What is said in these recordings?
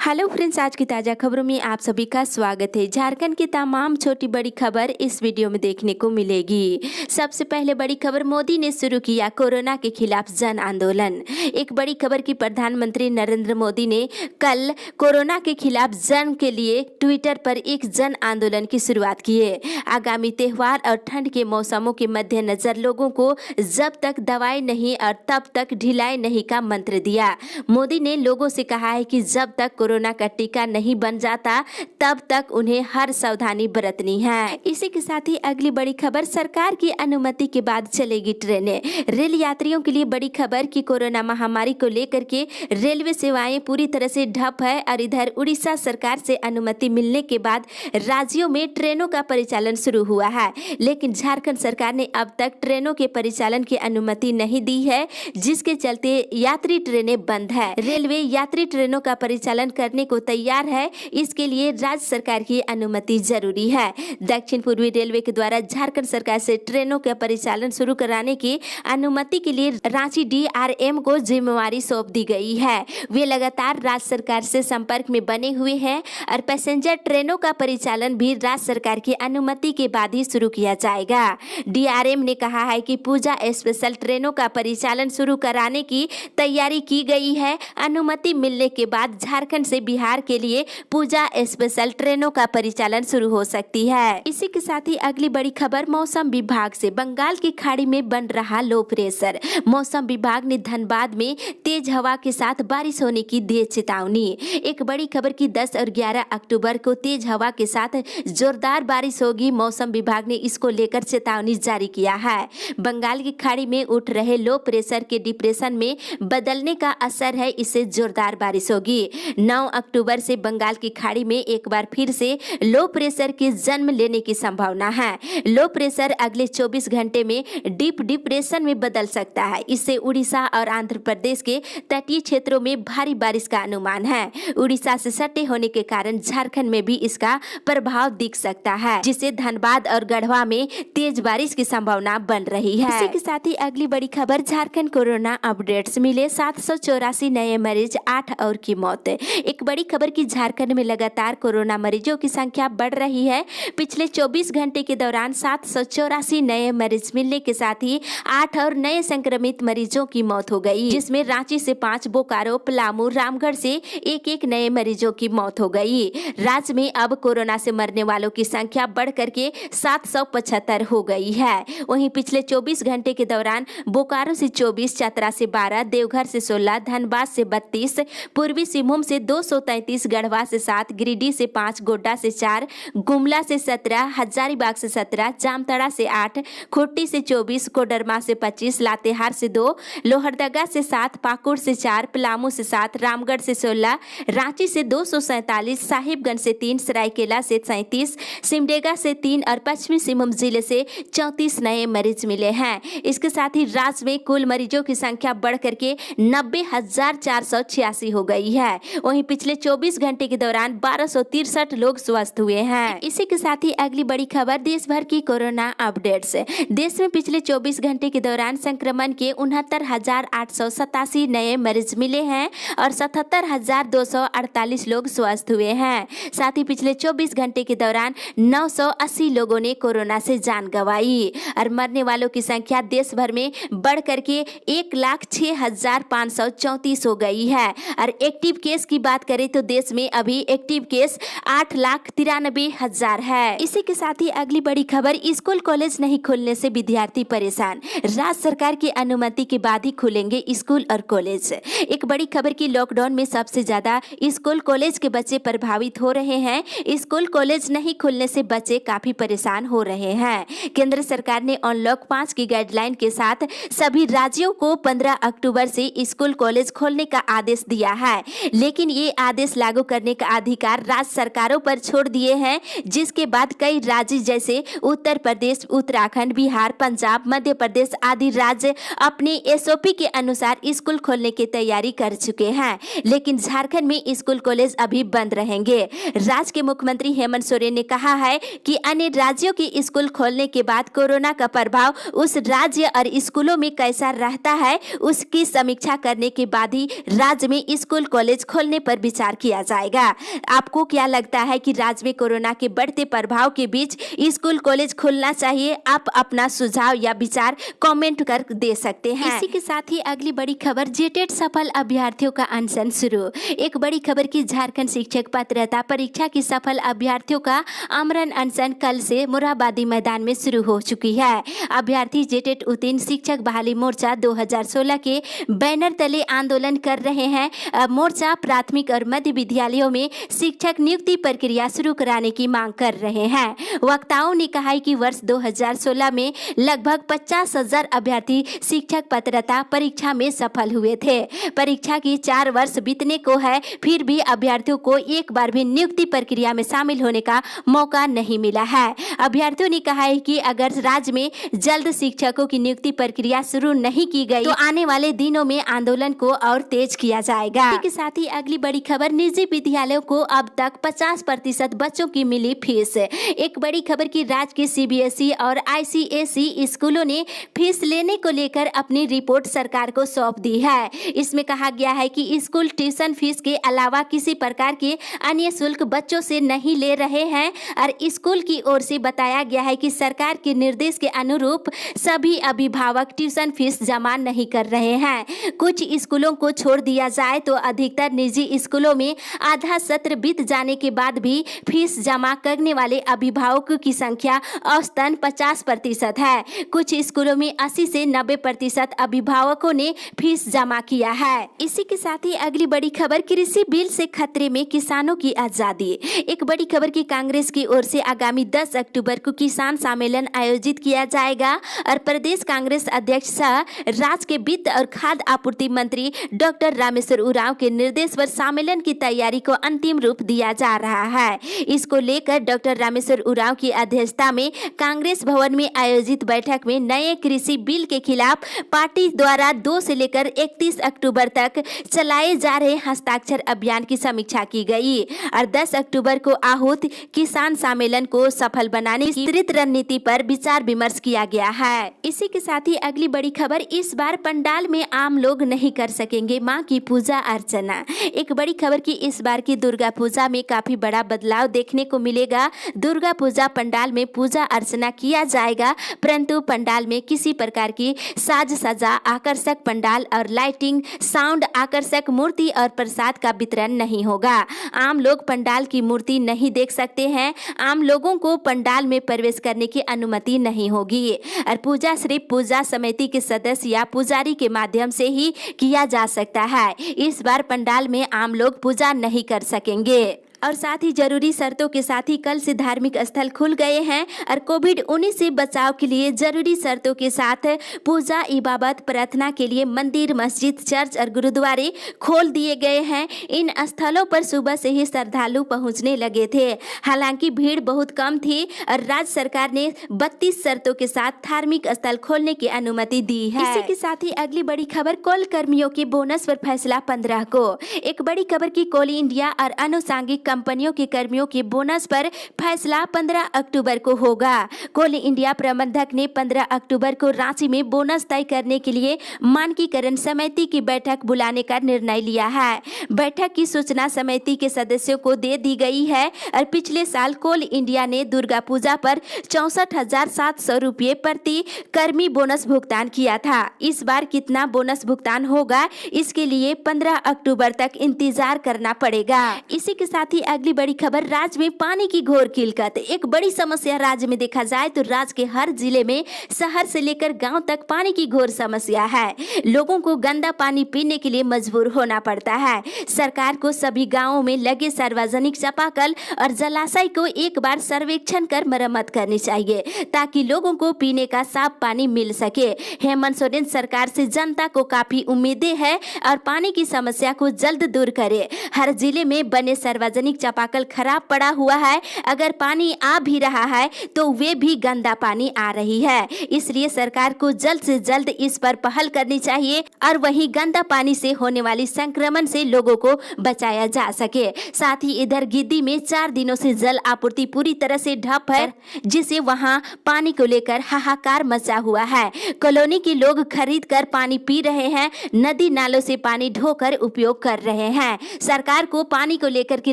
Hello friends, आज की ताज़ा खबरों में आप सभी का स्वागत है। झारखंड की तमाम छोटी बड़ी खबर इस वीडियो में देखने को मिलेगी। सबसे पहले बड़ी खबर, मोदी ने शुरू किया कोरोना के खिलाफ जन आंदोलन। एक बड़ी खबर की प्रधानमंत्री नरेंद्र मोदी ने कल कोरोना के खिलाफ जन के लिए ट्विटर पर एक जन आंदोलन की शुरुआत की है। आगामी त्यौहार और ठंड के मौसमों के मद्देनजर लोगों को जब तक दवाई नहीं और तब तक ढिलाई नहीं का मंत्र दिया। मोदी ने लोगों से कहा है कि जब तक कोरोना का टीका नहीं बन जाता तब तक उन्हें हर सावधानी बरतनी है। इसी के साथ ही अगली बड़ी खबर, सरकार की अनुमति के बाद चलेगी ट्रेनें। रेल यात्रियों के लिए बड़ी खबर कि कोरोना महामारी को लेकर के रेलवे सेवाएं पूरी तरह से ठप है और इधर उड़ीसा सरकार से अनुमति मिलने के बाद राज्यों में ट्रेनों का परिचालन शुरू हुआ है, लेकिन झारखंड सरकार ने अब तक ट्रेनों के परिचालन की अनुमति नहीं दी है, जिसके चलते यात्री ट्रेनें बंद है। रेलवे यात्री ट्रेनों का परिचालन करने को तैयार है, इसके लिए राज्य सरकार की अनुमति जरूरी है। दक्षिण पूर्वी रेलवे के द्वारा झारखंड सरकार से ट्रेनों का परिचालन शुरू कराने की अनुमति के लिए रांची DRM को जिम्मेवारी सौंप दी गई है। वे लगातार राज्य सरकार से संपर्क में बने हुए हैं और पैसेंजर ट्रेनों का परिचालन भी राज्य सरकार की अनुमति के बाद ही शुरू किया जाएगा। DRM ने कहा है कि पूजा स्पेशल ट्रेनों का परिचालन शुरू कराने की तैयारी की गई है। अनुमति मिलने के बाद झारखंड से बिहार के लिए पूजा स्पेशल ट्रेनों का परिचालन शुरू हो सकती है। इसी के साथ ही अगली बड़ी खबर, मौसम विभाग से बंगाल की खाड़ी में बन रहा लो प्रेशर। मौसम विभाग ने धनबाद में तेज हवा के साथ बारिश होने की दी चेतावनी। एक बड़ी खबर की 10 और 11 अक्टूबर को तेज हवा के साथ जोरदार बारिश होगी। मौसम विभाग ने इसको लेकर चेतावनी जारी किया है। बंगाल की खाड़ी में उठ रहे लो प्रेशर के डिप्रेशन में बदलने का असर है, इससे जोरदार बारिश होगी। 9 अक्टूबर से बंगाल की खाड़ी में एक बार फिर से लो प्रेशर के जन्म लेने की संभावना है। लो प्रेशर अगले 24 घंटे में डीप डिप्रेशन में बदल सकता है। इससे उड़ीसा और आंध्र प्रदेश के तटीय क्षेत्रों में भारी बारिश का अनुमान है। उड़ीसा से सटे होने के कारण झारखंड में भी इसका प्रभाव दिख सकता है, जिससे धनबाद और गढ़वा में तेज बारिश की संभावना बन रही है। इसी के साथ ही अगली बड़ी खबर, झारखंड कोरोना अपडेट्स मिले 784 नए मरीज, 8 और की मौत। एक बड़ी खबर की झारखंड में लगातार कोरोना मरीजों की संख्या बढ़ रही है। पिछले 24 घंटे के दौरान 784 नए मरीज मिलने के साथ ही 8 और नए संक्रमित मरीजों की मौत हो गई, जिसमें रांची से 5, बोकारो, पलामू, रामगढ़ से एक नए मरीजों की मौत हो गई। राज्य में अब कोरोना से मरने वालों की संख्या बढ़ करके 775 हो गई है। वहीं पिछले 24 घंटे के दौरान बोकारो से 24, चतरा से 12, देवघर से 16, धनबाद से 32, पूर्वी सिंहभूम से 233, गढ़वा से 7, गिरिडीह से 5, गोड्डा से 4, गुमला से 17, हजारीबाग से 17, जामताड़ा से 8, खूंटी से 24, कोडरमा से 25, लातेहार से 2, लोहरदगा से 7, पाकुड़ से 4, पलामू से 7, रामगढ़ से 16, रांची से 247, साहिबगंज से 3, सरायकेला से 37, सिमडेगा से 3 और पश्चिमी सिंहभूम जिले से 34 नए मरीज मिले हैं। इसके साथ ही राज्य में कुल मरीजों की संख्या बढ़ करके 90,486 हो गई है। वहीं पिछले 24 घंटे के दौरान 1263 लोग स्वस्थ हुए हैं। इसी के साथ ही अगली बड़ी खबर, देश भर की कोरोना अपडेट्स। देश में पिछले 24 घंटे के दौरान संक्रमण के 69,887 नए मरीज मिले हैं और 77,248 लोग स्वस्थ हुए हैं। साथ ही पिछले 24 घंटे के दौरान 980 लोगों ने कोरोना से जान गंवाई और मरने वालों की संख्या देश भर में बढ़ करके 1,06,534 हो गई है। और एक्टिव केस की बात करें तो देश में अभी एक्टिव केस 8,93,000 है। इसी के साथ ही अगली बड़ी खबर, स्कूल कॉलेज नहीं खुलने से विद्यार्थी परेशान। राज्य सरकार की अनुमति के बाद ही खुलेंगे स्कूल और कॉलेज। एक बड़ी खबर की, लॉकडाउन में सबसे ज्यादा स्कूल कॉलेज के बच्चे प्रभावित हो रहे हैं। स्कूल कॉलेज नहीं खुलने से बच्चे काफी परेशान हो रहे हैं। केंद्र सरकार ने अनलॉक 5 की गाइडलाइन के साथ सभी राज्यों को 15 अक्टूबर से स्कूल कॉलेज खोलने का आदेश दिया है, लेकिन ये आदेश लागू करने का अधिकार राज्य सरकारों पर छोड़ दिए हैं, जिसके बाद कई राज्य जैसे उत्तर प्रदेश, उत्तराखंड, बिहार, पंजाब, मध्य प्रदेश आदि राज्य अपने SOP के अनुसार स्कूल खोलने की तैयारी कर चुके हैं, लेकिन झारखंड में स्कूल कॉलेज अभी बंद रहेंगे। राज्य के मुख्यमंत्री हेमंत सोरेन ने कहा है कि अन्य राज्यों की स्कूल खोलने के बाद कोरोना का प्रभाव उस राज्य और स्कूलों में कैसा रहता है, उसकी समीक्षा करने के बाद ही राज्य में स्कूल कॉलेज खोलने पर पर विचार किया जाएगा। आपको क्या लगता है कि राज्य में कोरोना के बढ़ते प्रभाव के बीच स्कूल कॉलेज खुलना चाहिए? आप अपना सुझाव या विचार कमेंट कर दे सकते हैं। इसी के साथ ही अगली बड़ी खबर, जेटेट सफल अभ्यर्थियों का अनशन शुरू। एक बड़ी खबर की झारखंड शिक्षक पात्रता परीक्षा की सफल अभ्यर्थियों का आमरण अनशन कल से मोरहाबादी मैदान में शुरू हो चुकी है। अभ्यर्थी जेटेट उत्तीर्ण शिक्षक बहाली मोर्चा 2016 के बैनर तले आंदोलन कर रहे हैं। मोर्चा प्राथमिक और मध्य विद्यालयों में शिक्षक नियुक्ति प्रक्रिया शुरू कराने की मांग कर रहे हैं। वक्ताओं ने कहा है कि वर्ष 2016 में लगभग 50,000 अभ्यर्थी शिक्षक पात्रता परीक्षा में सफल हुए थे। परीक्षा की 4 वर्ष बीतने को है, फिर भी अभ्यर्थियों को एक बार भी नियुक्ति प्रक्रिया में शामिल होने का मौका नहीं मिला है। अभ्यर्थियों ने कहा है कि अगर राज्य में जल्द शिक्षकों की नियुक्ति प्रक्रिया शुरू नहीं की गई तो आने वाले दिनों में आंदोलन को और तेज किया जाएगा। इसके साथ ही अगली बड़ी खबर, निजी विद्यालयों को अब तक 50% बच्चों की मिली फीस। एक बड़ी खबर की राज्य के सीबीएसई और आईसीएसई स्कूलों ने फीस लेने को लेकर अपनी रिपोर्ट सरकार को सौंप दी है। इसमें कहा गया है कि स्कूल ट्यूशन फीस के अलावा किसी प्रकार के अन्य शुल्क बच्चों से नहीं ले रहे हैं और स्कूल की ओर से बताया गया है कि सरकार के निर्देश के अनुरूप सभी अभिभावक ट्यूशन फीस जमा नहीं कर रहे हैं। कुछ स्कूलों को छोड़ दिया जाए तो अधिकतर निजी स्कूलों में आधा सत्र बीत जाने के बाद भी फीस जमा करने वाले अभिभावकों की संख्या औसतन 50% है। कुछ स्कूलों में 80 से 90% अभिभावकों ने फीस जमा किया है। इसी के साथ ही अगली बड़ी खबर, कृषि बिल से खतरे में किसानों की आजादी। एक बड़ी खबर की कांग्रेस की ओर से आगामी 10 अक्टूबर को किसान सम्मेलन आयोजित किया जाएगा और प्रदेश कांग्रेस अध्यक्ष सह राज्य के वित्त और खाद्य आपूर्ति मंत्री डॉक्टर रामेश्वर उरांव के निर्देश पर सम्मेलन की तैयारी को अंतिम रूप दिया जा रहा है। इसको लेकर डॉक्टर रामेश्वर उरांव की अध्यक्षता में कांग्रेस भवन में आयोजित बैठक में नए कृषि बिल के खिलाफ पार्टी द्वारा 2 से लेकर 31 अक्टूबर तक चलाए जा रहे हस्ताक्षर अभियान की समीक्षा की गई और 10 अक्टूबर को आहूत किसान सम्मेलन को सफल बनाने की विस्तृत रणनीति पर विचार विमर्श किया गया है। इसी के साथ ही अगली बड़ी खबर, इस बार पंडाल में आम लोग नहीं कर सकेंगे मां की पूजा अर्चना। एक बड़ी खबर की इस बार की दुर्गा पूजा में काफी बड़ा बदलाव देखने को मिलेगा। दुर्गा पूजा पंडाल में पूजा अर्चना किया जाएगा, परंतु पंडाल में किसी प्रकार की साज सज्जा, आकर्षक पंडाल और लाइटिंग, साउंड, आकर्षक मूर्ति और प्रसाद का वितरण नहीं होगा। आम लोग पंडाल की मूर्ति नहीं देख सकते हैं। आम लोगों को पंडाल में प्रवेश करने की अनुमति नहीं होगी और पूजा सिर्फ पूजा समिति के सदस्य या पुजारी के माध्यम से ही किया जा सकता है। इस बार पंडाल में आम लोग पूजा नहीं कर सकेंगे। और साथ ही जरूरी शर्तों के साथ ही कल से धार्मिक स्थल खुल गए हैं और कोविड-19 से बचाव के लिए जरूरी शर्तों के साथ पूजा, इबादत, प्रार्थना के लिए मंदिर, मस्जिद, चर्च और गुरुद्वारे खोल दिए गए हैं। इन स्थलों पर सुबह से ही श्रद्धालु पहुंचने लगे थे। हालांकि भीड़ बहुत कम थी और राज्य सरकार ने 32 शर्तों के साथ धार्मिक स्थल खोलने की अनुमति दी है। इसी के साथ ही अगली बड़ी खबर, कोल कर्मियों के बोनस पर फैसला 15 को। एक बड़ी खबर की कोल इंडिया और अनुषंगिक कंपनियों के कर्मियों के बोनस पर फैसला 15 अक्टूबर को होगा। कोल इंडिया प्रबंधक ने 15 अक्टूबर को रांची में बोनस तय करने के लिए मानकीकरण समिति की बैठक बुलाने का निर्णय लिया है। बैठक की सूचना समिति के सदस्यों को दे दी गई है और पिछले साल कोल इंडिया ने दुर्गा पूजा पर 64,700 रुपये प्रति कर्मी बोनस भुगतान किया था। इस बार कितना बोनस भुगतान होगा, इसके लिए 15 अक्टूबर तक इंतजार करना पड़ेगा। इसी के साथ ही अगली बड़ी खबर, राज्य में पानी की घोर किल्लत। एक बड़ी समस्या राज्य में देखा जाए तो राज्य के हर जिले में शहर से लेकर गांव तक पानी की घोर समस्या है। लोगों को गंदा पानी पीने के लिए मजबूर होना पड़ता है। सरकार को सभी गांवों में लगे सार्वजनिक चापाकल और जलाशय को एक बार सर्वेक्षण कर मरम्मत करनी चाहिए ताकि लोगों को पीने का साफ पानी मिल सके। हेमंत सोरेन सरकार से जनता को काफी उम्मीदें हैं और पानी की समस्या को जल्द दूर करे। हर जिले में बने सार्वजनिक सार्वजनिक चापाकल खराब पड़ा हुआ है, अगर पानी आ भी रहा है तो वे भी गंदा पानी आ रही है। इसलिए सरकार को जल्द से जल्द इस पर पहल करनी चाहिए और वहीं गंदा पानी से होने वाली संक्रमण से लोगों को बचाया जा सके। साथ ही इधर गिद्दी में 4 दिनों से जल आपूर्ति पूरी तरह से ठप है, जिसे वहां पानी को लेकर हाहाकार मचा हुआ है। कॉलोनी के लोग खरीद कर पानी पी रहे हैं, नदी नालों से पानी ढोकर उपयोग कर रहे हैं। सरकार को पानी को लेकर के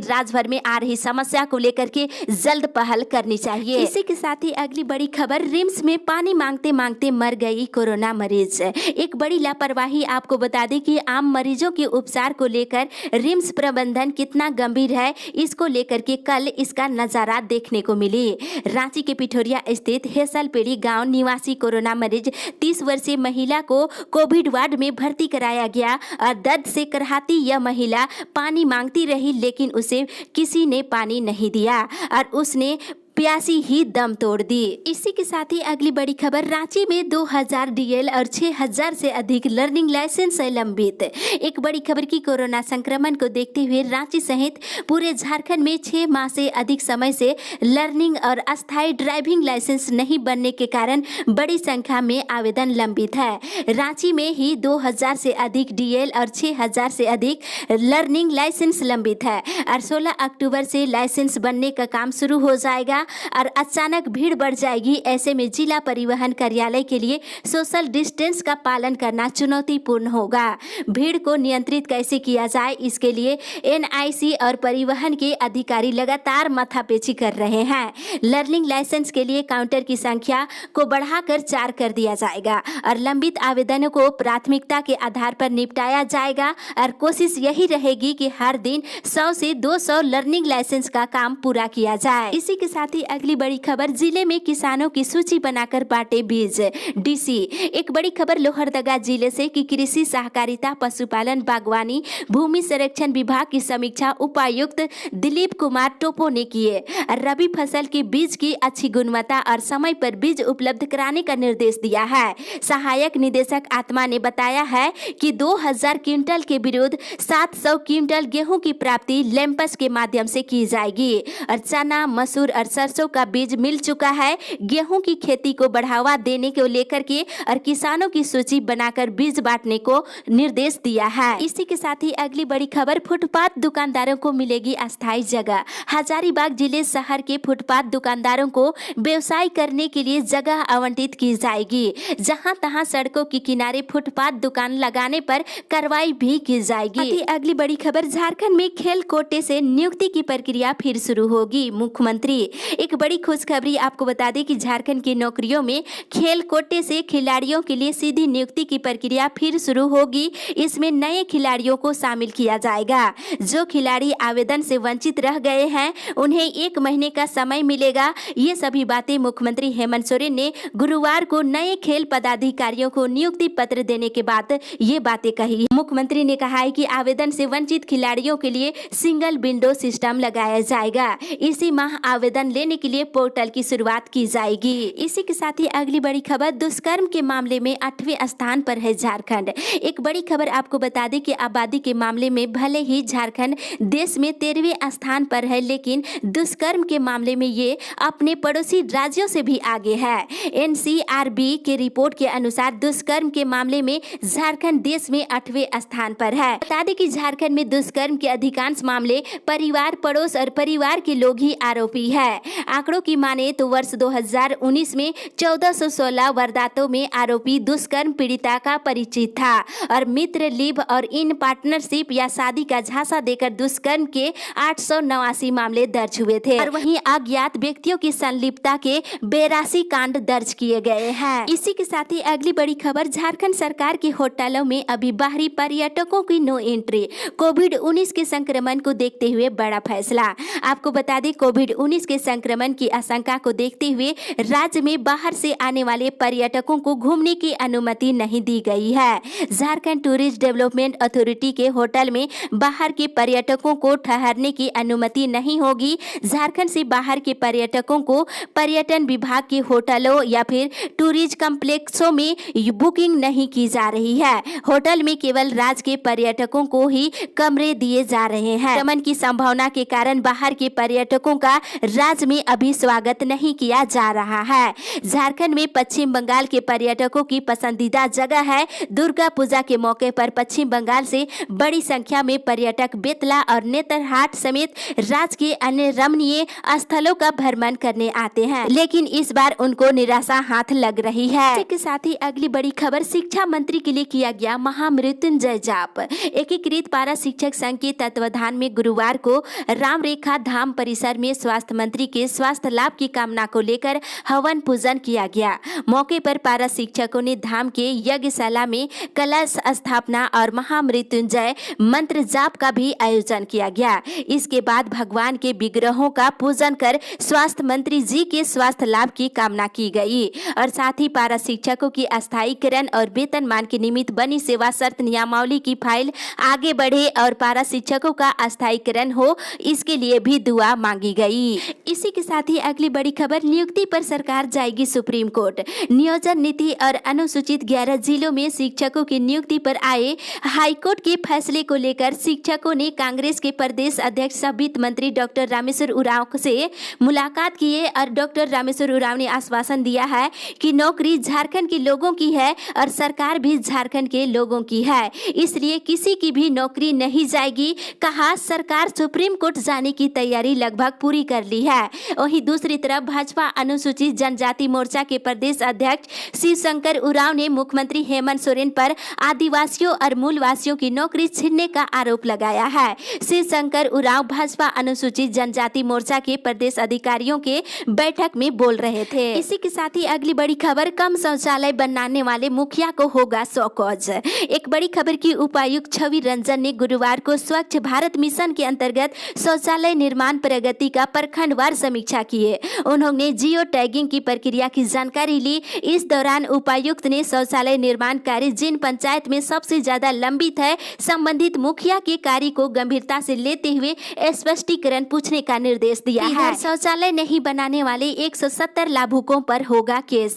राज्य भर में आ रही समस्या को लेकर के जल्द पहल करनी चाहिए। इसी के साथ ही अगली बड़ी खबर, रिम्स में पानी मांगते मांगते मर गई कोरोना मरीज। एक बड़ी लापरवाही। आपको बता दें कि आम मरीजों के उपचार को लेकर रिम्स प्रबंधन कितना गंभीर है, इसको लेकर के कल इसका नजारा देखने को मिली। रांची के पिठोरिया स्थित हेसलपेड़ी गांव निवासी कोरोना मरीज 30 वर्षीय महिला को कोविड वार्ड में भर्ती कराया गया और दर्द से कराहती यह महिला पानी मांगती रही, लेकिन उसे किसी ने पानी नहीं दिया और उसने प्यासी ही दम तोड़ दी। इसी के साथ ही अगली बड़ी खबर, रांची में 2000 डीएल और 6000 से अधिक लर्निंग लाइसेंस लंबित। एक बड़ी खबर की कोरोना संक्रमण को देखते हुए रांची सहित पूरे झारखंड में 6 माह से अधिक समय से लर्निंग और अस्थायी ड्राइविंग लाइसेंस नहीं बनने के कारण बड़ी संख्या में आवेदन लंबित है। रांची में ही 2000 से अधिक डीएल और 6000 से अधिक लर्निंग लाइसेंस लंबित है और 16 अक्टूबर से लाइसेंस बनने का काम शुरू हो जाएगा और अचानक भीड़ बढ़ जाएगी। ऐसे में जिला परिवहन कार्यालय के लिए सोशल डिस्टेंस का पालन करना चुनौतीपूर्ण होगा। भीड़ को नियंत्रित कैसे किया जाए, इसके लिए एनआईसी और परिवहन के अधिकारी लगातार माथापेची कर रहे हैं। लर्निंग लाइसेंस के लिए काउंटर की संख्या को बढ़ाकर 4 कर दिया जाएगा और लंबित आवेदनों को प्राथमिकता के आधार पर निपटाया जाएगा और कोशिश यही रहेगी कि हर दिन 100 से 200 लर्निंग लाइसेंस का काम पूरा किया जाए। इसी के साथ ही अगली बड़ी खबर, जिले में किसानों की सूची बनाकर बांटे बीज। डीसी। एक बड़ी खबर लोहरदगा जिले से कि कृषि सहकारिता पशुपालन बागवानी भूमि संरक्षण विभाग की समीक्षा उपायुक्त दिलीप कुमार टोपो ने किए। रबी फसल के बीज की अच्छी गुणवत्ता और समय पर बीज उपलब्ध कराने का निर्देश दिया है। सहायक निदेशक आत्मा ने बताया है कि 2000 क्विंटल के विरुद्ध 700 क्विंटल गेहूं की प्राप्ति लैंपस के माध्यम से की जाएगी और चना, मसूर और सरसों का बीज मिल चुका है। गेहूं की खेती को बढ़ावा देने को लेकर के और किसानों की सूची बनाकर बीज बांटने को निर्देश दिया है। इसी के साथ ही अगली बड़ी खबर, फुटपाथ दुकानदारों को मिलेगी अस्थायी जगह। हजारीबाग जिले शहर के फुटपाथ दुकानदारों को व्यवसाय करने के लिए जगह आवंटित की जाएगी। जहां तहां सड़कों के किनारे फुटपाथ दुकान लगाने पर कार्रवाई भी की जाएगी। अगली बड़ी खबर, झारखंड में खेल कोटे से नियुक्ति की प्रक्रिया फिर शुरू होगी। मुख्यमंत्री। एक बड़ी खुशखबरी आपको बता दें कि झारखंड की नौकरियों में खेल कोटे से खिलाड़ियों के लिए सीधी नियुक्ति की प्रक्रिया फिर शुरू होगी। इसमें नए खिलाड़ियों को शामिल किया जाएगा। जो खिलाड़ी आवेदन से वंचित रह गए हैं उन्हें 1 महीने का समय मिलेगा। ये सभी बातें मुख्यमंत्री हेमंत सोरेन ने गुरुवार को नए खेल पदाधिकारियों को नियुक्ति पत्र देने के बाद ये बातें कही। मुख्यमंत्री ने कहा है कि आवेदन से वंचित खिलाड़ियों के लिए सिंगल विंडो सिस्टम लगाया जाएगा। इसी माह आवेदन लेने के लिए पोर्टल की शुरुआत की जाएगी। इसी के साथ ही अगली बड़ी खबर, दुष्कर्म के मामले में 8वें स्थान पर है झारखंड। एक बड़ी खबर आपको बता दें कि आबादी के मामले में भले ही झारखंड देश में 13वें स्थान पर है, लेकिन दुष्कर्म के मामले में ये अपने पड़ोसी राज्यों से भी आगे है। एनसीआरबी के रिपोर्ट के अनुसार दुष्कर्म के मामले में झारखंड देश में 8वें स्थान पर है। बता दें कि झारखंड में दुष्कर्म के अधिकांश मामले परिवार, पड़ोस और परिवार के लोग ही आरोपी है। आंकड़ों की माने तो वर्ष 2019 में 1416 वारदातों में आरोपी दुष्कर्म पीड़िता का परिचित था और मित्र, लिव और इन पार्टनरशिप या शादी का झांसा देकर दुष्कर्म के 889 मामले दर्ज हुए थे और वहीं अज्ञात व्यक्तियों की संलिप्तता के 82 कांड दर्ज किए गए हैं। इसी के साथ ही अगली बड़ी खबर, झारखंड सरकार के होटलों में अभी बाहरी पर्यटकों की नो एंट्री। कोविड-19 के संक्रमण को देखते हुए बड़ा फैसला। आपको बता दें कोविड-19 के संक्रमण की आशंका को देखते हुए राज्य में बाहर से आने वाले पर्यटकों को घूमने की अनुमति नहीं दी गई है। झारखंड टूरिस्ट डेवलपमेंट अथॉरिटी के होटल में बाहर के पर्यटकों को ठहरने की अनुमति नहीं होगी। झारखंड से बाहर के पर्यटकों को पर्यटन विभाग के होटलों या फिर टूरिस्ट कॉम्प्लेक्सों में बुकिंग नहीं की जा रही है। होटल में केवल राज्य के पर्यटकों को ही कमरे दिए जा रहे हैं। संक्रमण की संभावना के कारण बाहर के पर्यटकों का राज्य में अभी स्वागत नहीं किया जा रहा है। झारखंड में पश्चिम बंगाल के पर्यटकों की पसंदीदा जगह है। दुर्गा पूजा के मौके पर पश्चिम बंगाल से बड़ी संख्या में पर्यटक बेतला और नेतरहाट समेत राज्य के अन्य रमणीय स्थलों का भ्रमण करने आते हैं, लेकिन इस बार उनको निराशा हाथ लग रही है। इसके साथ ही अगली बड़ी खबर, शिक्षा मंत्री के लिए किया गया महामृत्युंजय जाप। एकीकृत पारा शिक्षक संघ के तत्वाधान में गुरुवार को रामरेखा धाम परिसर में स्वास्थ्य मंत्री के स्वास्थ्य लाभ की कामना को लेकर हवन पूजन किया गया। मौके पर पारा शिक्षकों ने धाम के यज्ञशाला में कलश स्थापना और महामृत्युंजय मंत्र जाप का भी आयोजन किया गया। इसके बाद भगवान के विग्रहों का पूजन कर स्वास्थ्य मंत्री जी के स्वास्थ्य लाभ की कामना की गई और साथ ही पारा शिक्षकों की अस्थायीकरण और वेतनमान के निमित्त बनी सेवा शर्त नियमावली की फाइल आगे बढ़े और पारा शिक्षकों का अस्थायीकरण हो, इसके लिए भी दुआ मांगी गई। इसी के साथ ही अगली बड़ी खबर, नियुक्ति पर सरकार जाएगी सुप्रीम कोर्ट। नियोजन नीति और अनुसूचित 11 जिलों में शिक्षकों की नियुक्ति पर आए हाईकोर्ट के फैसले को लेकर शिक्षकों ने कांग्रेस के प्रदेश अध्यक्ष सह वित्त मंत्री डॉक्टर रामेश्वर उरांव से मुलाकात की है और डॉक्टर रामेश्वर उरांव ने आश्वासन दिया है कि नौकरी झारखंड के लोगों की है और सरकार भी झारखंड के लोगों की है, इसलिए किसी की भी नौकरी नहीं जाएगी। कहा सरकार सुप्रीम कोर्ट जाने की तैयारी लगभग पूरी कर ली है। वहीं दूसरी तरफ भाजपा अनुसूचित जनजाति मोर्चा के प्रदेश अध्यक्ष शिवशंकर उरांव ने मुख्यमंत्री हेमंत सोरेन पर आदिवासियों और मूलवासियों की नौकरी छीनने का आरोप लगाया है। शिवशंकर उरांव भाजपा अनुसूचित जनजाति मोर्चा के प्रदेश अधिकारियों के बैठक में बोल रहे थे। इसी के साथ ही अगली बड़ी खबर, कम शौचालय बनाने वाले मुखिया को होगा सौकौज। एक बड़ी खबर की उपायुक्त छवि रंजन ने गुरुवार को स्वच्छ भारत मिशन के अंतर्गत शौचालय निर्माण प्रगति का प्रखंडवार समीक्षा किए। उन्होंने जियो टैगिंग की प्रक्रिया की जानकारी ली। इस दौरान उपायुक्त ने शौचालय निर्माण कार्य जिन पंचायत में सबसे ज्यादा लंबित है, संबंधित मुखिया के कार्य को गंभीरता से लेते हुए स्पष्टीकरण पूछने का निर्देश दिया है। शौचालय नहीं बनाने वाले 170 लाभुकों पर होगा केस।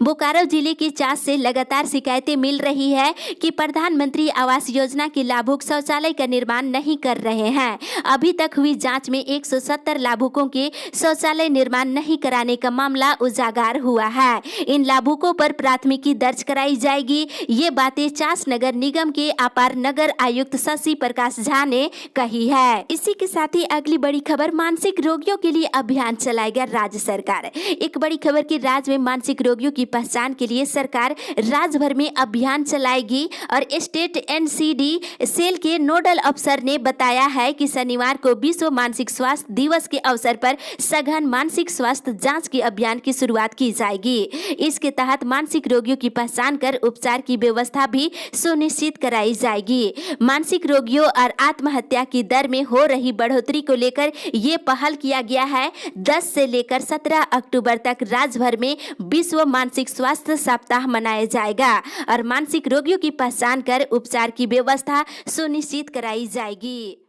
बोकारो जिले के 4 से लगातार शिकायतें मिल रही है कि प्रधानमंत्री आवास योजना के लाभुक शौचालय का निर्माण नहीं कर रहे हैं। अभी तक हुई जांच में 170 लाभुकों के शौचालय निर्माण नहीं कराने का मामला उजागर हुआ है। इन लाभुकों पर प्राथमिकी दर्ज कराई जाएगी। ये बातें चास नगर निगम के अपर नगर आयुक्त शशि प्रकाश झा ने कही है। इसी के साथ ही अगली बड़ी खबर, मानसिक रोगियों के लिए अभियान चलाएगा राज्य सरकार। एक बड़ी खबर की राज्य में मानसिक रोगियों की पहचान के लिए सरकार राज्य भर में अभियान चलाएगी और स्टेट एनसीडी सेल के नोडल अफसर ने बताया है कि शनिवार को विश्व मानसिक स्वास्थ्य दिवस के अवसर पर सघन मानसिक स्वास्थ्य जांच के अभियान की शुरुआत की जाएगी। इसके तहत मानसिक रोगियों की पहचान कर उपचार की व्यवस्था भी सुनिश्चित कराई जाएगी। मानसिक रोगियों और आत्महत्या की दर में हो रही बढ़ोतरी को लेकर ये पहल किया गया है। 10 से लेकर 17 अक्टूबर तक राज्य भर में विश्व मानसिक स्वास्थ्य सप्ताह मनाया जाएगा और मानसिक रोगियों की पहचान कर उपचार की व्यवस्था सुनिश्चित कराई जाएगी।